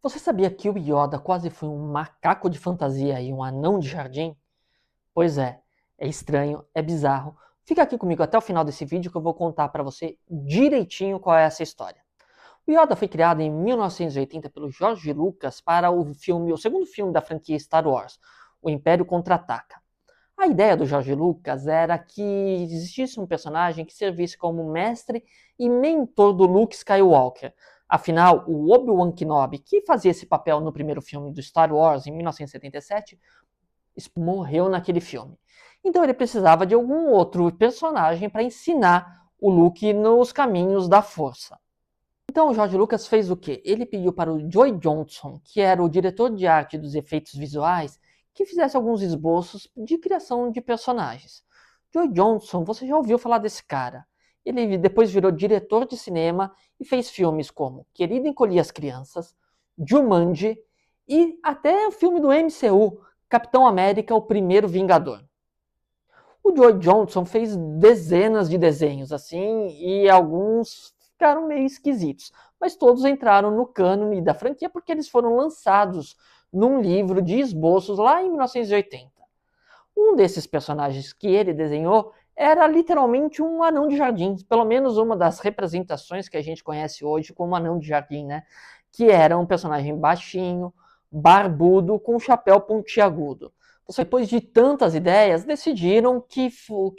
Você sabia que o Yoda quase foi um macaco de fantasia e um anão de jardim? Pois é estranho, é bizarro. Fica aqui comigo até o final desse vídeo que eu vou contar para você direitinho qual é essa história. O Yoda foi criado em 1980 pelo George Lucas para o segundo filme da franquia Star Wars, O Império Contra-Ataca. A ideia do George Lucas era que existisse um personagem que servisse como mestre e mentor do Luke Skywalker. Afinal, o Obi-Wan Kenobi, que fazia esse papel no primeiro filme do Star Wars em 1977, morreu naquele filme. Então ele precisava de algum outro personagem para ensinar o Luke nos caminhos da força. Então o George Lucas fez o quê? Ele pediu para o Joe Johnston, que era o diretor de arte dos efeitos visuais, que fizesse alguns esboços de criação de personagens. Joe Johnston, você já ouviu falar desse cara? Ele depois virou diretor de cinema e fez filmes como Querido Encolher as Crianças, Jumanji e até o filme do MCU, Capitão América, o Primeiro Vingador. O Joe Johnston fez dezenas de desenhos assim e alguns ficaram meio esquisitos, mas todos entraram no cânone da franquia porque eles foram lançados num livro de esboços lá em 1980. Um desses personagens que ele desenhou era literalmente um anão de jardim, pelo menos uma das representações que a gente conhece hoje como anão de jardim, né? Que era um personagem baixinho, barbudo, com um chapéu pontiagudo. Depois de tantas ideias, decidiram que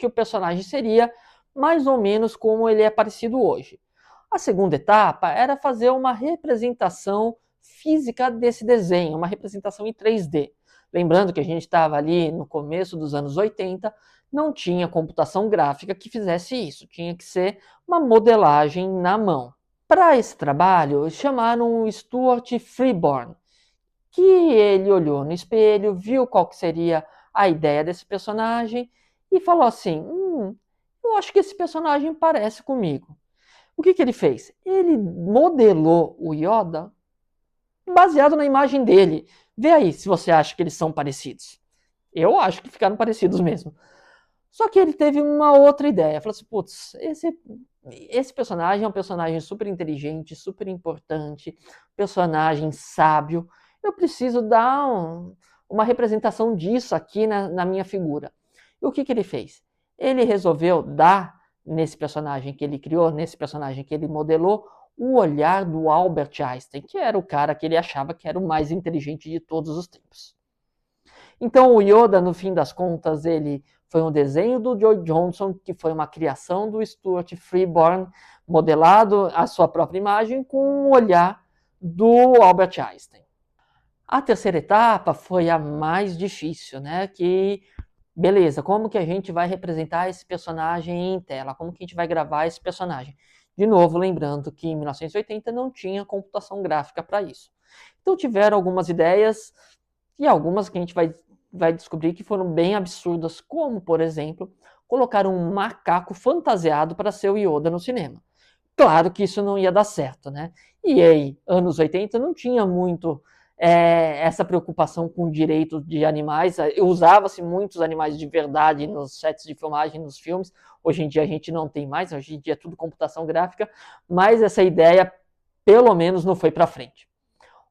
o personagem seria mais ou menos como ele é parecido hoje. A segunda etapa era fazer uma representação física desse desenho, uma representação em 3D. Lembrando que a gente estava ali no começo dos anos 80, não tinha computação gráfica que fizesse isso, tinha que ser uma modelagem na mão. Para esse trabalho, chamaram o Stuart Freeborn, que ele olhou no espelho, viu qual que seria a ideia desse personagem e falou assim, eu acho que esse personagem parece comigo. O que ele fez? Ele modelou o Yoda baseado na imagem dele. Vê aí se você acha que eles são parecidos. Eu acho que ficaram parecidos mesmo. Só que ele teve uma outra ideia. Falou assim, putz, esse personagem é um personagem super inteligente, super importante, personagem sábio. Eu preciso dar uma representação disso aqui na minha figura. E o que ele fez? Ele resolveu dar nesse personagem que ele criou, nesse personagem que ele modelou, o olhar do Albert Einstein, que era o cara que ele achava que era o mais inteligente de todos os tempos. Então o Yoda, no fim das contas, ele foi um desenho do Joe Johnston, que foi uma criação do Stuart Freeborn, modelado a sua própria imagem com o olhar do Albert Einstein. A terceira etapa foi a mais difícil, né? Que, beleza, como que a gente vai representar esse personagem em tela? Como que a gente vai gravar esse personagem? De novo, lembrando que em 1980 não tinha computação gráfica para isso. Então tiveram algumas ideias e algumas que a gente vai descobrir que foram bem absurdas, como, por exemplo, colocar um macaco fantasiado para ser o Yoda no cinema. Claro que isso não ia dar certo, né? E aí, anos 80 não tinha muito essa preocupação com o direito de animais. Usava-se muitos animais de verdade nos sets de filmagem, nos filmes. Hoje em dia a gente não tem mais, hoje em dia é tudo computação gráfica, mas essa ideia, pelo menos, não foi para frente.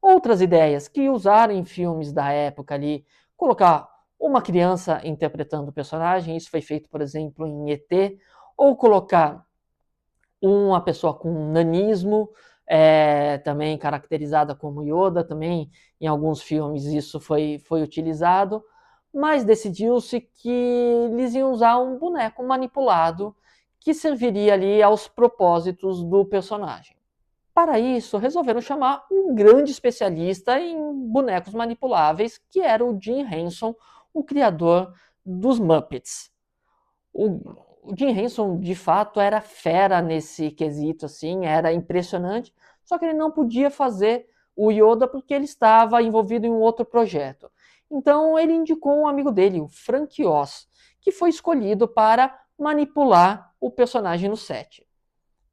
Outras ideias que usaram em filmes da época ali, colocar uma criança interpretando o personagem, isso foi feito, por exemplo, em ET, ou colocar uma pessoa com nanismo, também caracterizada como Yoda, também em alguns filmes isso foi utilizado, mas decidiu-se que eles iam usar um boneco manipulado que serviria ali aos propósitos do personagem. Para isso, resolveram chamar um grande especialista em bonecos manipuláveis, que era o Jim Henson, o criador dos Muppets. O Jim Henson, de fato, era fera nesse quesito, assim, era impressionante, só que ele não podia fazer o Yoda porque ele estava envolvido em um outro projeto. Então ele indicou um amigo dele, o Frank Oz, que foi escolhido para manipular o personagem no set.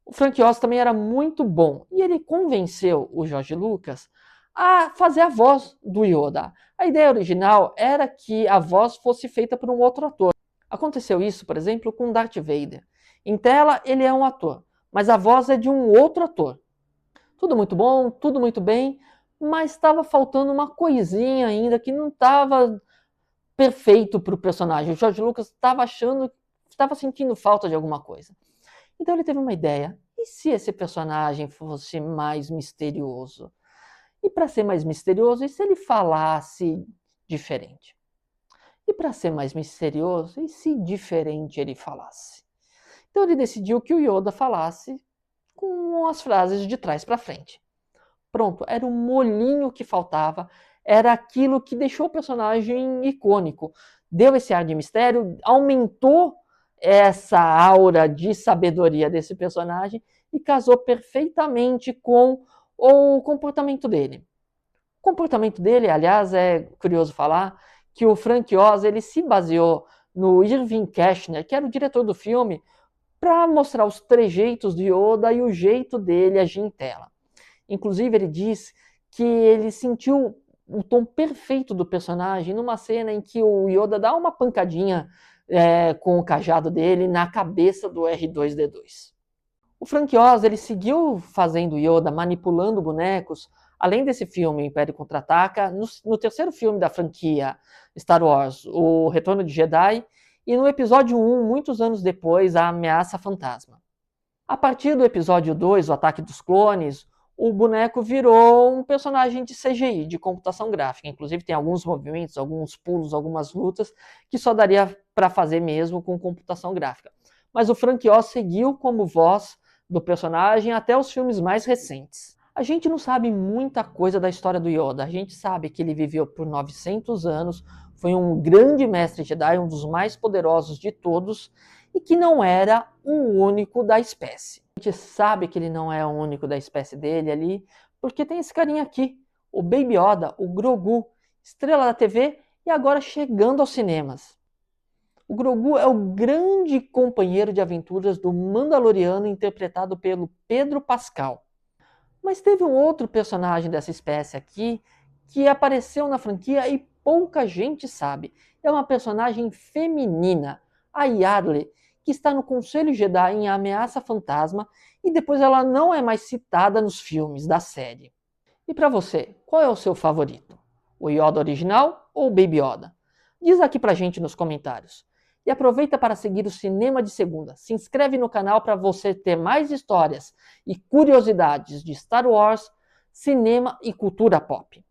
O Frank Oz também era muito bom e ele convenceu o George Lucas a fazer a voz do Yoda. A ideia original era que a voz fosse feita por um outro ator. Aconteceu isso, por exemplo, com Darth Vader. Em tela ele é um ator, mas a voz é de um outro ator. Tudo muito bom, tudo muito bem, mas estava faltando uma coisinha ainda que não estava perfeito para o personagem. O George Lucas estava sentindo falta de alguma coisa. Então ele teve uma ideia. E se esse personagem fosse mais misterioso? E para ser mais misterioso, e se ele falasse diferente? E para ser mais misterioso, e se diferente ele falasse? Então ele decidiu que o Yoda falasse com as frases de trás para frente. Pronto, era o molinho que faltava, era aquilo que deixou o personagem icônico. Deu esse ar de mistério, aumentou essa aura de sabedoria desse personagem e casou perfeitamente com o comportamento dele. O comportamento dele, aliás, é curioso falar que o Frank Oz ele se baseou no Irving Kershner, que era o diretor do filme, para mostrar os trejeitos de Yoda e o jeito dele agir em tela. Inclusive, ele diz que ele sentiu o tom perfeito do personagem numa cena em que o Yoda dá uma pancadinha com o cajado dele na cabeça do R2-D2. O Frank Oz ele seguiu fazendo Yoda, manipulando bonecos, além desse filme Império Contra-Ataca, no terceiro filme da franquia Star Wars, O Retorno de Jedi, e no episódio 1, muitos anos depois, A Ameaça Fantasma. A partir do episódio 2, O Ataque dos Clones, o boneco virou um personagem de CGI, de computação gráfica. Inclusive tem alguns movimentos, alguns pulos, algumas lutas que só daria para fazer mesmo com computação gráfica. Mas o Frank Oz seguiu como voz do personagem até os filmes mais recentes. A gente não sabe muita coisa da história do Yoda. A gente sabe que ele viveu por 900 anos, foi um grande mestre Jedi, um dos mais poderosos de todos, e que não era o único da espécie. A gente sabe que ele não é o único da espécie dele ali, porque tem esse carinha aqui, o Baby Yoda, o Grogu, estrela da TV e agora chegando aos cinemas. O Grogu é o grande companheiro de aventuras do Mandaloriano interpretado pelo Pedro Pascal. Mas teve um outro personagem dessa espécie aqui que apareceu na franquia e pouca gente sabe. É uma personagem feminina, a Yardley, que está no Conselho Jedi em Ameaça Fantasma e depois ela não é mais citada nos filmes da série. E para você, qual é o seu favorito? O Yoda original ou o Baby Yoda? Diz aqui pra gente nos comentários. E aproveita para seguir o Cinema de Segunda. Se inscreve no canal para você ter mais histórias e curiosidades de Star Wars, cinema e cultura pop.